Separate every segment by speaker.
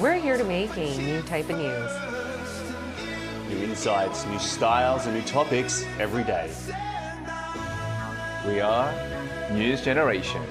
Speaker 1: We're here to make a new type of news.
Speaker 2: New insights, new styles, and new topics every day.
Speaker 3: We are News Generation.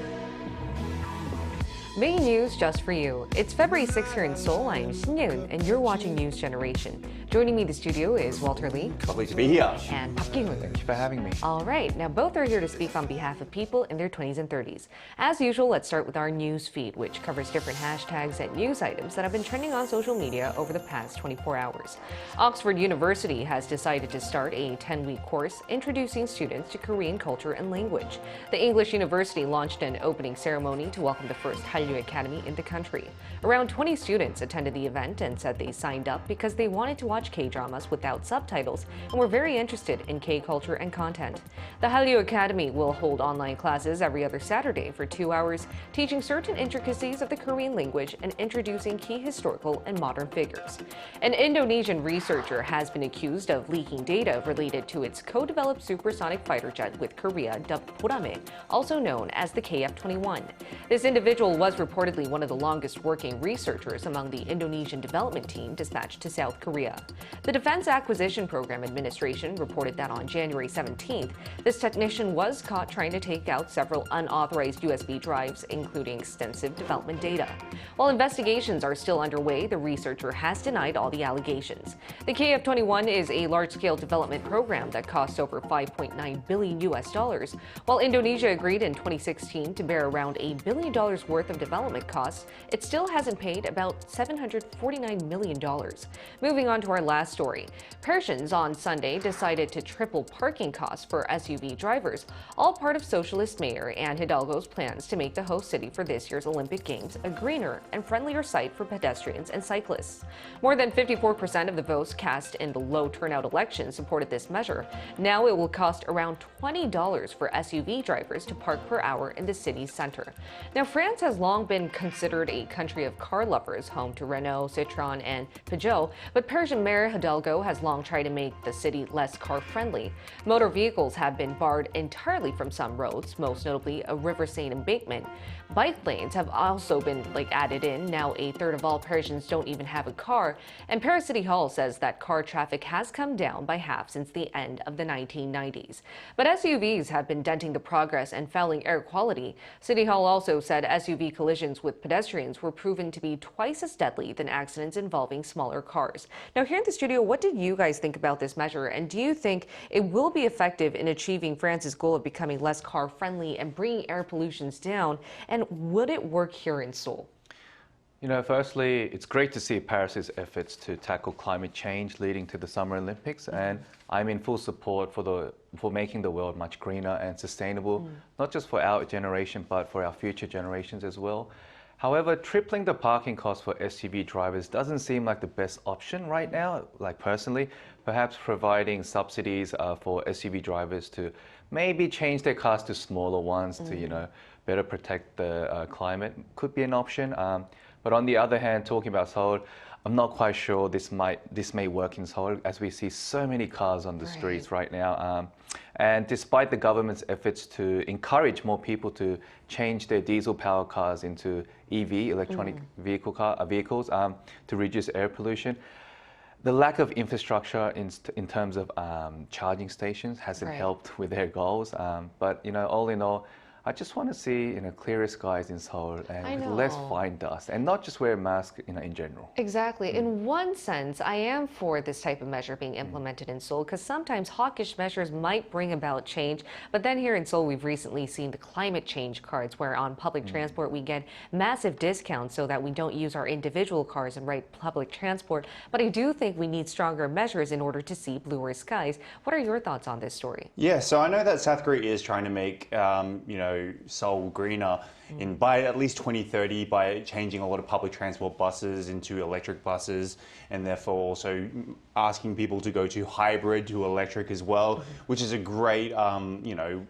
Speaker 1: Main news just for you. It's February 6th here in Seoul. I'm Shin-Yoon, and you're watching News Generation. Joining me in the studio is Walter Lee.
Speaker 2: Lovely to be here.
Speaker 1: And Park Ki-hoon.
Speaker 3: Thank you for having me.
Speaker 1: All right, now both are here to speak on behalf of people in their 20s and 30s. As usual, let's start with our news feed, which covers different hashtags and news items that have been trending on social media over the past 24 hours. Oxford University has decided to start a 10-week course introducing students to Korean culture and language. The English University launched an opening ceremony to welcome the first Hallyu Academy in the country. Around 20 students attended the event and said they signed up because they wanted to watch K-dramas without subtitles and were very interested in K-culture and content. The Hallyu Academy will hold online classes every other Saturday for 2 hours, teaching certain intricacies of the Korean language and introducing key historical and modern figures. An Indonesian researcher has been accused of leaking data related to its co-developed supersonic fighter jet with Korea dubbed Borame, also known as the KF-21. This individual was reportedly one of the longest working researchers among the Indonesian development team dispatched to South Korea. The Defense Acquisition Program Administration reported that on January 17th, this technician was caught trying to take out several unauthorized USB drives, including extensive development data. While investigations are still underway, the researcher has denied all the allegations. The KF-21 is a large-scale development program that costs over $5.9 billion US, while Indonesia agreed in 2016 to bear around $1 billion worth of development costs. It still hasn't paid about $749 million. Moving on to our last story. Persians on Sunday decided to triple parking costs for SUV drivers, all part of Socialist Mayor Anne Hidalgo's plans to make the host city for this year's Olympic Games a greener and friendlier site for pedestrians and cyclists. More than 54% of the votes cast in the low turnout election supported this measure. Now it will cost around $20 for SUV drivers to park per hour in the city's center. Now, France has long been considered a country of car lovers, home to Renault, Citroën, and Peugeot, but Persian Mayor Hidalgo has long tried to make the city less car-friendly. Motor vehicles have been barred entirely from some roads, most notably a River Seine embankment. Bike lanes have also been added in. Now a third of all Persians don't even have a car, and Paris City Hall says that car traffic has come down by half since the end of the 1990s. But SUVs have been denting the progress and fouling air quality. City Hall also said SUV collisions with pedestrians were proven to be twice as deadly than accidents involving smaller cars. Now, here in the studio, what did you guys think about this measure? And do you think it will be effective in achieving France's goal of becoming less car-friendly and bringing air pollutions down? And would it work here in Seoul?
Speaker 3: You know, firstly, it's great to see Paris's efforts to tackle climate change leading to the Summer Olympics, and I'm in full support for making the world much greener and sustainable, not just for our generation, but for our future generations as well. However, tripling the parking costs for SUV drivers doesn't seem like the best option right now, personally. Perhaps providing subsidies for SUV drivers to maybe change their cars to smaller ones to, better protect the climate could be an option. But on the other hand, talking about Seoul, I'm not quite sure this may work in Seoul, as we see so many cars on the streets right now. And despite the government's efforts to encourage more people to change their diesel-powered cars into EV, electronic vehicles, to reduce air pollution, the lack of infrastructure in terms of charging stations hasn't helped with their goals. But all in all, I just want to see clearer skies in Seoul and with less fine dust, and not just wear a mask in general.
Speaker 1: Exactly. In one sense, I am for this type of measure being implemented in Seoul, because sometimes hawkish measures might bring about change. But then here in Seoul, we've recently seen the climate change cards, where on public transport we get massive discounts so that we don't use our individual cars and ride public transport. But I do think we need stronger measures in order to see bluer skies. What are your thoughts on this story?
Speaker 2: Yeah, so I know that South Korea is trying to make, Seoul greener by at least 2030 by changing a lot of public transport buses into electric buses, and therefore also asking people to go to hybrid to electric as well, which is a great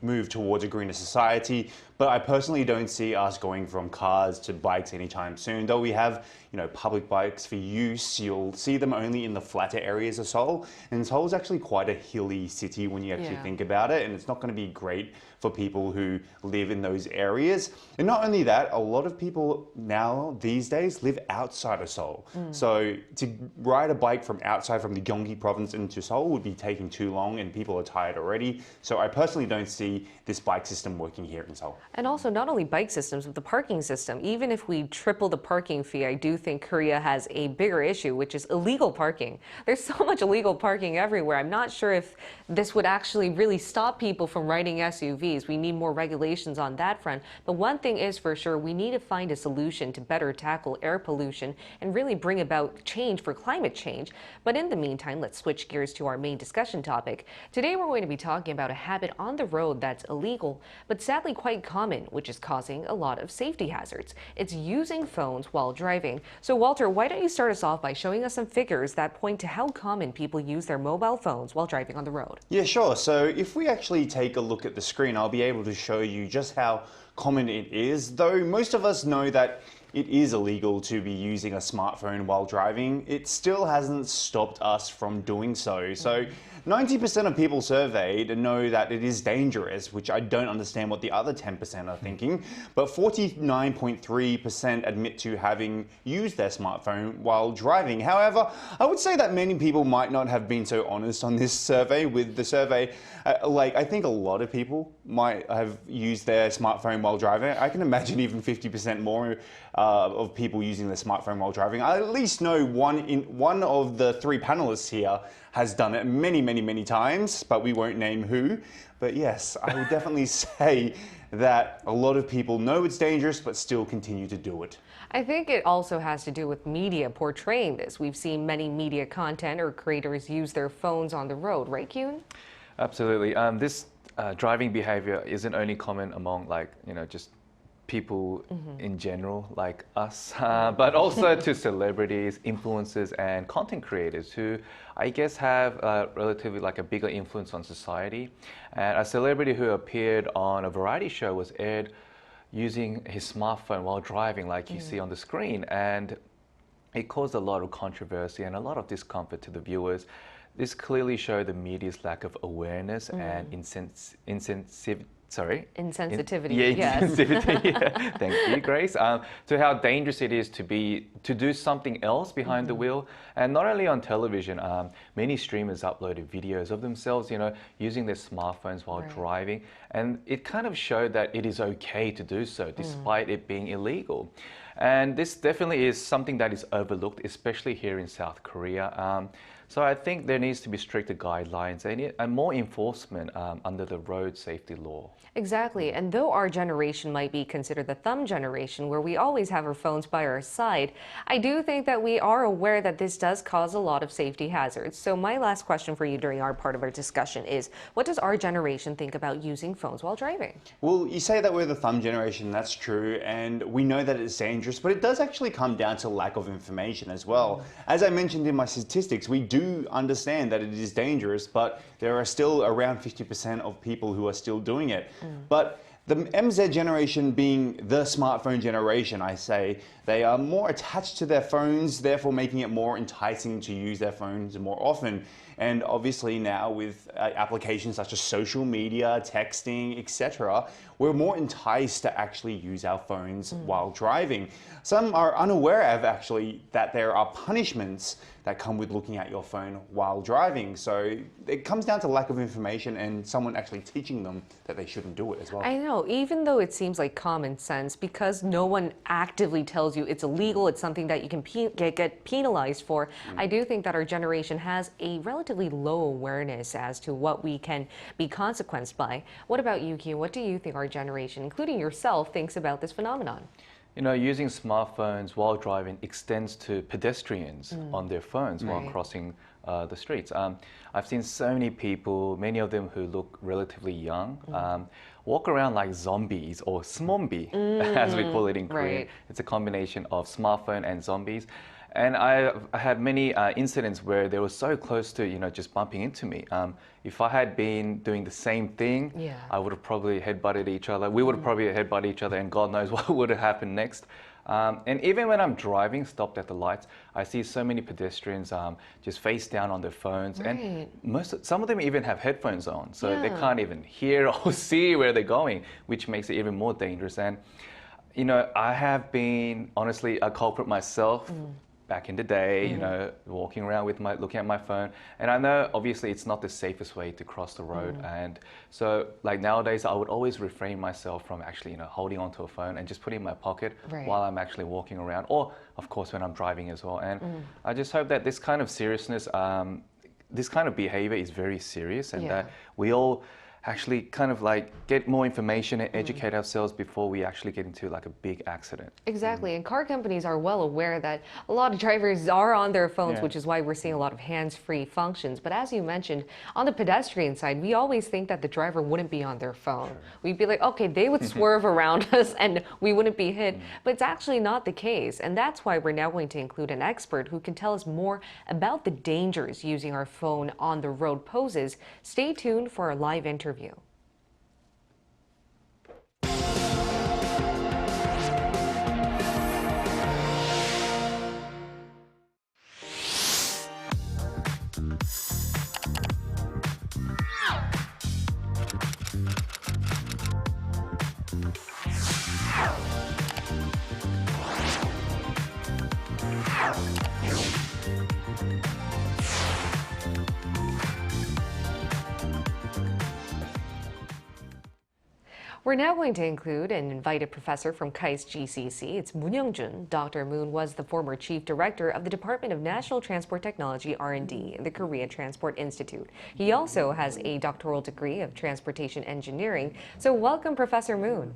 Speaker 2: move towards a greener society. But I personally don't see us going from cars to bikes anytime soon. Though we have public bikes for use, you'll see them only in the flatter areas of Seoul. And Seoul is actually quite a hilly city when you actually think about it, and it's not going to be great for people who live in those areas. And And not only that, a lot of people now, these days, live outside of Seoul. So to ride a bike from outside, from the Gyeonggi province into Seoul would be taking too long and people are tired already. So I personally don't see this bike system working here in Seoul.
Speaker 1: And also, not only bike systems, but the parking system. Even if we triple the parking fee, I do think Korea has a bigger issue, which is illegal parking. There's so much illegal parking everywhere. I'm not sure if this would actually really stop people from riding SUVs. We need more regulations on that front. But one thing is for sure, we need to find a solution to better tackle air pollution and really bring about change for climate change. But in the meantime, let's switch gears to our main discussion topic. Today, we're going to be talking about a habit on the road that's illegal, but sadly quite common, which is causing a lot of safety hazards. It's using phones while driving. So Walter, why don't you start us off by showing us some figures that point to how common people use their mobile phones while driving on the road?
Speaker 2: Yeah, sure. So if we actually take a look at the screen, I'll be able to show you just how common it is. Though most of us know that it is illegal to be using a smartphone while driving, it still hasn't stopped us from doing so. So 90% of people surveyed know that it is dangerous, which I don't understand what the other 10% are thinking, but 49.3% admit to having used their smartphone while driving. However, I would say that many people might not have been so honest on this survey. With the survey, I think a lot of people might have used their smartphone while driving. I can imagine even 50% more of people using their smartphone while driving. I at least know one of the three panelists here has done it many times, but we won't name who. But yes, I would definitely say that a lot of people know it's dangerous, but still continue to do it.
Speaker 1: I think it also has to do with media portraying this. We've seen many media content or creators use their phones on the road, right, Kyun?
Speaker 3: Absolutely. This driving behavior isn't only common among just people in general like us, but also to celebrities, influencers, and content creators who I guess have relatively a bigger influence on society. And a celebrity who appeared on a variety show was aired using his smartphone while driving, like you see on the screen, and it caused a lot of controversy and a lot of discomfort to the viewers. This clearly showed the media's lack of awareness and insensitivity. Insensitivity. Yeah. Thank you, Grace. To how dangerous it is to do something else behind the wheel, and not only on television. Many streamers uploaded videos of themselves, using their smartphones while driving, and it kind of showed that it is okay to do so, despite it being illegal. And this definitely is something that is overlooked, especially here in South Korea. So I think there needs to be stricter guidelines and more enforcement under the road safety law.
Speaker 1: Exactly. And though our generation might be considered the thumb generation, where we always have our phones by our side, I do think that we are aware that this does cause a lot of safety hazards. So my last question for you during our part of our discussion is, what does our generation think about using phones while driving?
Speaker 2: Well, you say that we're the thumb generation, that's true, and we know that it's dangerous, but it does actually come down to lack of information as well. As I mentioned in my statistics, we do understand that it is dangerous, but there are still around 50% of people who are still doing it. But the MZ generation being the smartphone generation, I say, they are more attached to their phones, therefore making it more enticing to use their phones more often. And obviously now with applications such as social media, texting, etc., we're more enticed to actually use our phones while driving. Some are unaware of actually that there are punishments that come with looking at your phone while driving. So it comes down to lack of information and someone actually teaching them that they shouldn't do it as well.
Speaker 1: I know, even though it seems like common sense, because no one actively tells you it's illegal, it's something that you can get penalized for, I do think that our generation has a relatively low awareness as to what we can be consequenced by. What about you, Kyun? What do you think our generation, including yourself, thinks about this phenomenon?
Speaker 3: Using smartphones while driving extends to pedestrians on their phones while crossing the streets. I've seen so many people, many of them who look relatively young, walk around like zombies or smombi, as we call it in Korean. It's a combination of smartphone and zombies. And I had many incidents where they were so close to, just bumping into me. If I had been doing the same thing, I would have probably headbutted each other. We would have probably headbutted each other, and God knows what would have happened next. And even when I'm driving, stopped at the lights, I see so many pedestrians just face down on their phones. And some of them even have headphones on, so they can't even hear or see where they're going, which makes it even more dangerous. And I have been honestly a culprit myself back in the day, walking around with looking at my phone. And I know obviously it's not the safest way to cross the road. And so like nowadays I would always refrain myself from actually, holding onto a phone and just put it in my pocket while I'm actually walking around, or of course when I'm driving as well. And I just hope that this kind of seriousness, this kind of behavior is very serious, and that we all actually kind of like get more information and educate ourselves before we actually get into like a big accident.
Speaker 1: Exactly, and car companies are well aware that a lot of drivers are on their phones, which is why we're seeing a lot of hands-free functions. But as you mentioned, on the pedestrian side, we always think that the driver wouldn't be on their phone. We'd be like, okay, they would swerve around us and we wouldn't be hit, but it's actually not the case. And that's why we're now going to include an expert who can tell us more about the dangers using our phone on the road poses. Stay tuned for our live interview. We're now going to include an invited professor from KAIST GCC. It's Moon Young-jun. Dr. Moon was the former chief director of the Department of National Transport Technology R&D in the Korea Transport Institute. He also has a doctoral degree of transportation engineering. So welcome, Professor Moon.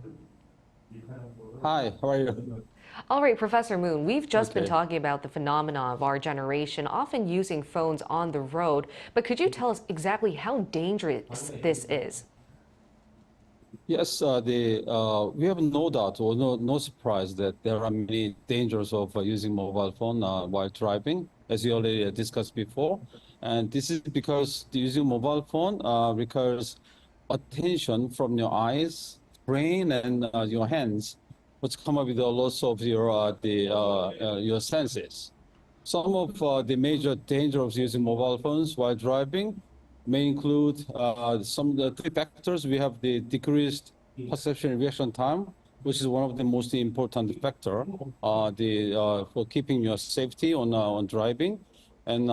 Speaker 4: Hi, how are you?
Speaker 1: All right, Professor Moon, we've just been talking about the phenomena of our generation often using phones on the road, but could you tell us exactly how dangerous this is?
Speaker 4: Yes, we have no doubt or no surprise that there are many dangers of using mobile phone while driving, as you already discussed before. And this is because using mobile phone requires attention from your eyes, brain, and your hands, which come up with a loss of your senses. Some of the major dangers of using mobile phones while driving may include some of the three factors. We have the decreased perception reaction time, which is one of the most important factor for keeping your safety on driving. And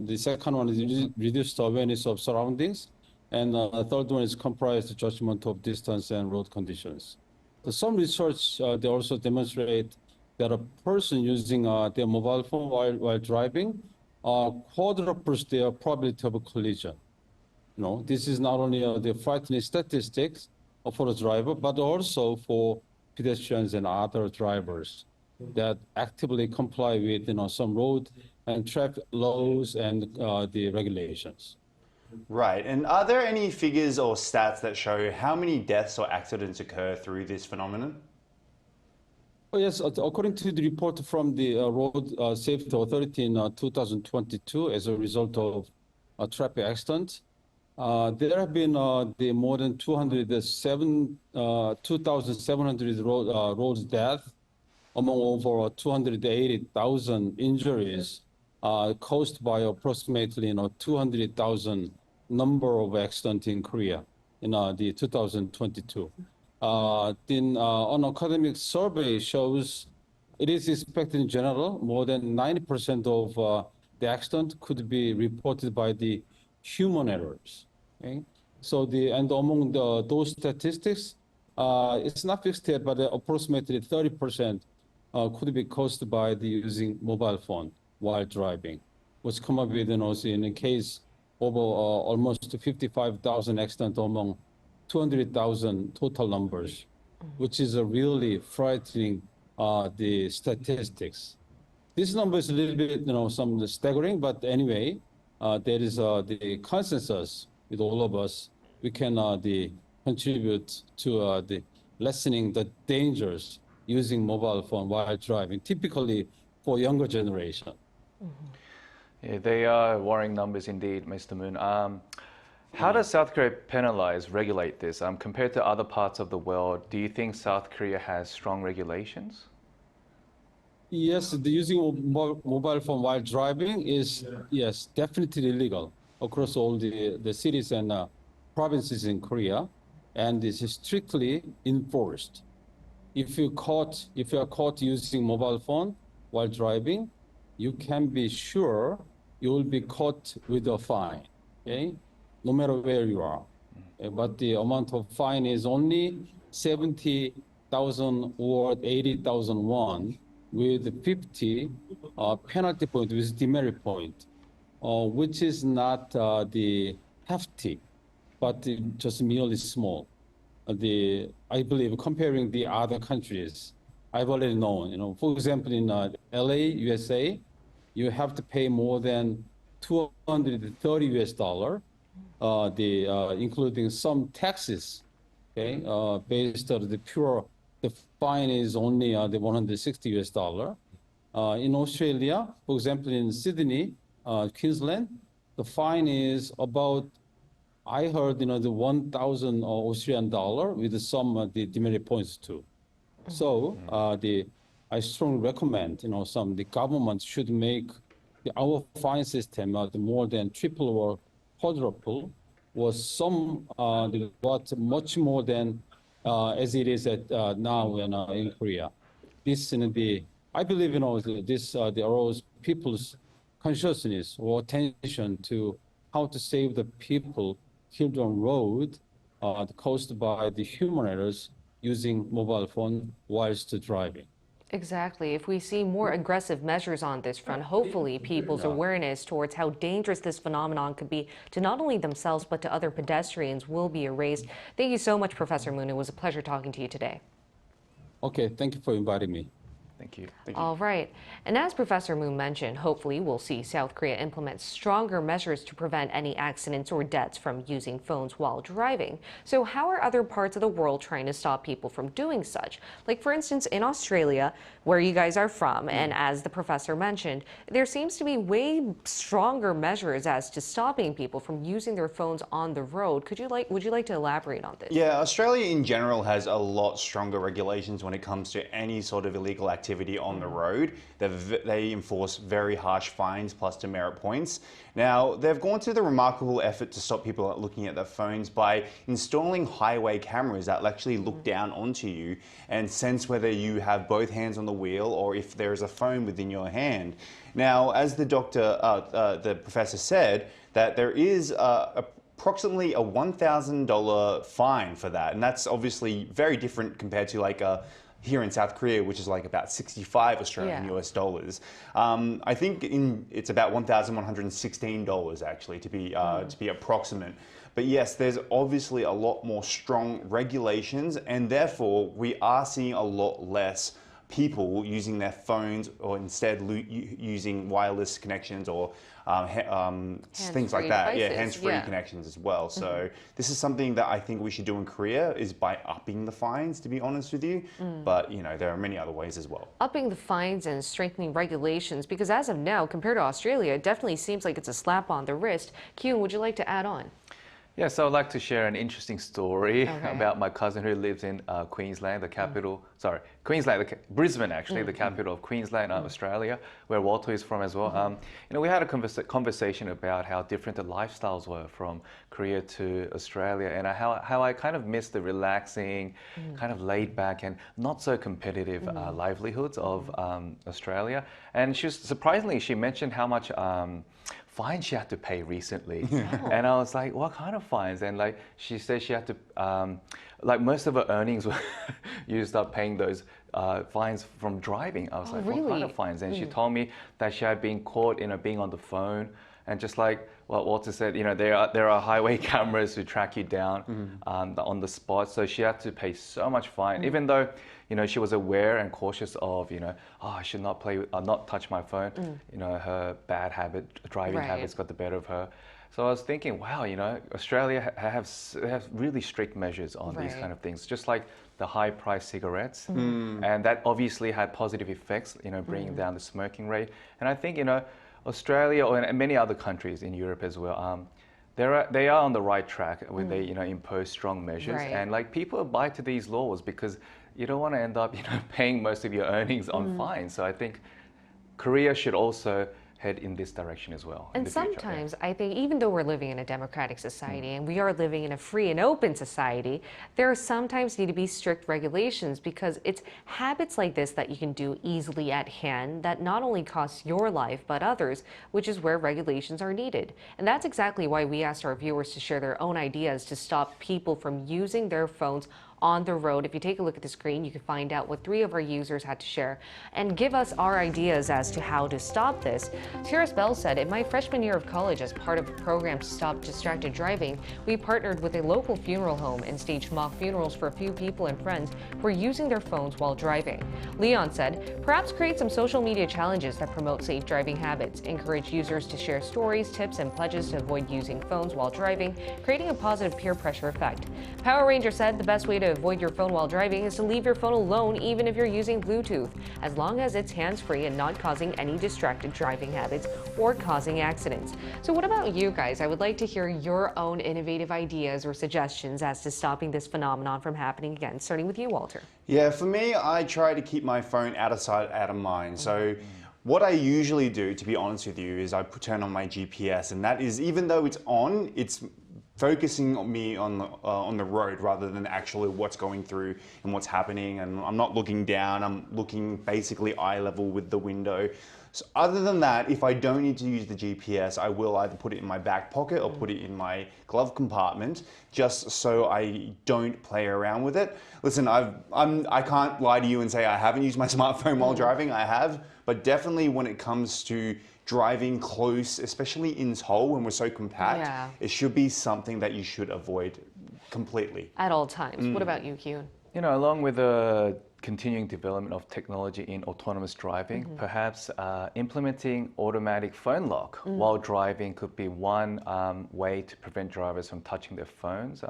Speaker 4: the second one is reduced awareness of surroundings. And the third one is comprised judgment of distance and road conditions. So some research, they also demonstrate that a person using their mobile phone while driving quadruples their probability of a collision. This is not only the frightening statistics for the driver, but also for pedestrians and other drivers that actively comply with some road and traffic laws and the regulations.
Speaker 2: Right. And are there any figures or stats that show how many deaths or accidents occur through this phenomenon?
Speaker 4: Oh, yes, according to the report from the Road Safety Authority in 2022, as a result of a traffic accident, there have been more than 2,700 road deaths, among over 280,000 injuries caused by approximately 200,000 number of accidents in Korea in the 2022. An academic survey shows it is expected in general more than 90% of the accident could be reported by the human errors. Okay? So among those statistics, it's not fixed yet, but approximately 30% could be caused by the using mobile phone while driving, which come up with in a case over almost 55,000 accidents among 200,000 total numbers, which is a really frightening the statistics. This number is a little bit some staggering, but anyway, there is the consensus with all of us. We can contribute to the lessening the dangers using mobile phone while driving, typically for younger generation.
Speaker 3: Yeah, they are worrying numbers indeed, Mr. Moon. How does South Korea penalize, regulate this? Compared to other parts of the world, do you think South Korea has strong regulations?
Speaker 4: Yes, the using mobile phone while driving is, yes, definitely illegal across all the cities and provinces in Korea, and this is strictly enforced. if you are caught using mobile phone while driving, you can be sure you will be caught with a fine, okay? No matter where you are. But the amount of fine is only 70,000 or 80,000 won with 50 penalty point, with demerit point, which is not the hefty, but just merely small. I believe comparing the other countries, I've already known, for example, in LA, USA, you have to pay more than 230 US dollar, including some taxes, okay, based on the fine is only the 160 US dollar. In Australia, for example, in Sydney, Queensland, the fine is about, I heard, the 1,000 Australian dollar with some the demerit points too. So I strongly recommend, the government should make our fine system the more than triple or quadruple, or some much more than as it is at now in Korea. This I believe this arouse people's consciousness or attention to how to save the people killed on road caused by the human errors using mobile phone whilst driving.
Speaker 1: Exactly. If we see more aggressive measures on this front, hopefully people's awareness towards how dangerous this phenomenon could be to not only themselves but to other pedestrians will be erased. Thank you so much, Professor Moon. It was a pleasure talking to you today.
Speaker 4: Okay, thank you for inviting me.
Speaker 3: Thank you.
Speaker 1: All right. And as Professor Moon mentioned, hopefully we'll see South Korea implement stronger measures to prevent any accidents or deaths from using phones while driving. So how are other parts of the world trying to stop people from doing such? Like, for instance, in Australia, where you guys are from, and as the professor mentioned, there seems to be way stronger measures as to stopping people from using their phones on the road. Would you like to elaborate on this?
Speaker 2: Yeah, Australia in general has a lot stronger regulations when it comes to any sort of illegal activity on the road. They enforce very harsh fines plus demerit points. Now, they've gone through the remarkable effort to stop people looking at their phones by installing highway cameras that actually look down onto you and sense whether you have both hands on the wheel or if there is a phone within your hand. Now, as the professor said, that there is approximately a $1,000 fine for that, and that's obviously very different compared to here in South Korea, which is like about 65 Australian US dollars. I think it's about $1,116 actually to be approximate. But yes, there's obviously a lot more strong regulations, and therefore we are seeing a lot less people using their phones or instead using wireless connections or things like that.
Speaker 1: Devices,
Speaker 2: Yeah, hands-free connections as well. So this is something that I think we should do in Korea, is by upping the fines, to be honest with you. But there are many other ways as well.
Speaker 1: Upping the fines and strengthening regulations, because as of now, compared to Australia, it definitely seems like it's a slap on the wrist. Kyun, would you like to add on?
Speaker 3: Yes, I would like to share an interesting story about my cousin who lives in Queensland, the capital, Brisbane actually, the capital of Queensland, Australia, where Walter is from as well. We had a conversation about how different the lifestyles were from Korea to Australia, and how I kind of missed the relaxing, kind of laid back and not so competitive livelihoods of Australia. And surprisingly, she mentioned how much fines she had to pay recently. And I was like, what kind of fines? And she said she had to, most of her earnings were used up paying those fines from driving. I was like,
Speaker 1: really?
Speaker 3: What kind of fines? And she told me that she had been caught being on the phone, and just like what Walter said, there are highway cameras who track you down on the spot. So she had to pay so much fine, even though she was aware and cautious of, I should not not touch my phone. Her bad driving habits got the better of her. So I was thinking, wow, Australia have really strict measures on these kind of things, just like the high-priced cigarettes, and that obviously had positive effects, bringing down the smoking rate. And I think, Australia and many other countries in Europe as well, they are on the right track when they impose strong measures, and people abide to these laws because you don't want to end up paying most of your earnings on fines. So I think Korea should also head in this direction as well. in
Speaker 1: And
Speaker 3: the future, yeah.
Speaker 1: sometimes I think even though we're living in a democratic society and we are living in a free and open society, there sometimes need to be strict regulations because it's habits like this that you can do easily at hand that not only cost your life but others, which is where regulations are needed. And that's exactly why we asked our viewers to share their own ideas to stop people from using their phones on the road. If you take a look at the screen, you can find out what 3 of our users had to share and give us our ideas as to how to stop this. Tiras Bell said, in my freshman year of college, as part of a program to stop distracted driving, we partnered with a local funeral home and staged mock funerals for a few people and friends who were using their phones while driving. Leon said, perhaps create some social media challenges that promote safe driving habits, encourage users to share stories, tips, and pledges to avoid using phones while driving, creating a positive peer pressure effect. Power Ranger said the best way to avoid your phone while driving is to leave your phone alone even if you're using Bluetooth, as long as it's hands-free and not causing any distracted driving habits or causing accidents. So what about you guys? I would like to hear your own innovative ideas or suggestions as to stopping this phenomenon from happening again, starting with you, Walter.
Speaker 2: Yeah, for me, I try to keep my phone out of sight, out of mind. So what I usually do, to be honest with you, is I turn on my GPS, and that is, even though it's on, it's focusing on me on the road rather than actually what's going through and what's happening. And I'm not looking down, I'm looking basically eye level with the window. So other than that, if I don't need to use the GPS, I will either put it in my back pocket or put it in my glove compartment, just so I don't play around with it. Listen, I can't lie to you and say I haven't used my smartphone while driving. I have, but definitely when it comes to driving close, especially in Seoul when we're so compact, it should be something that you should avoid completely.
Speaker 1: At all times. What about you, Kyun?
Speaker 3: You know, along with the continuing development of technology in autonomous driving, perhaps implementing automatic phone lock while driving could be one way to prevent drivers from touching their phones.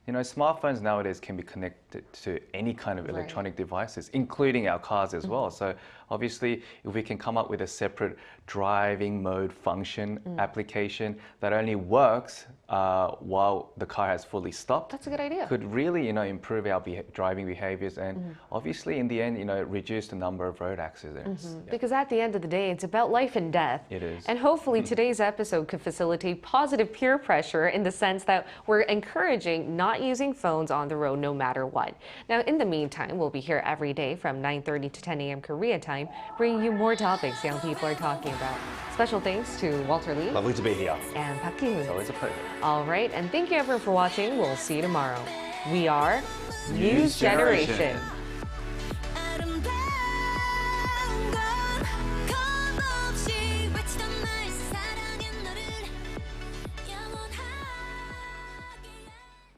Speaker 3: You know, smartphones nowadays can be connected to any kind of electronic devices, including our cars as well. So obviously, if we can come up with a separate driving mode function application that only works while the car has fully stopped,
Speaker 1: That's a good idea.
Speaker 3: could really, you know, improve our driving behaviors and obviously in the end, you know, reduce the number of road accidents.
Speaker 1: Because at the end of the day, it's about life and death.
Speaker 3: It is.
Speaker 1: And hopefully today's episode could facilitate positive peer pressure in the sense that we're encouraging not using phones on the road no matter what. Now, in the meantime, we'll be here every day from 9:30 to 10 a.m. Korea time, bringing you more topics young people are talking about. Special thanks to Walter Lee
Speaker 2: Lovely to be here.
Speaker 1: and Park Ki-hoon.
Speaker 3: It's always a pleasure.
Speaker 1: All right, and thank you everyone for watching. We'll see you tomorrow. We are
Speaker 2: News Generation.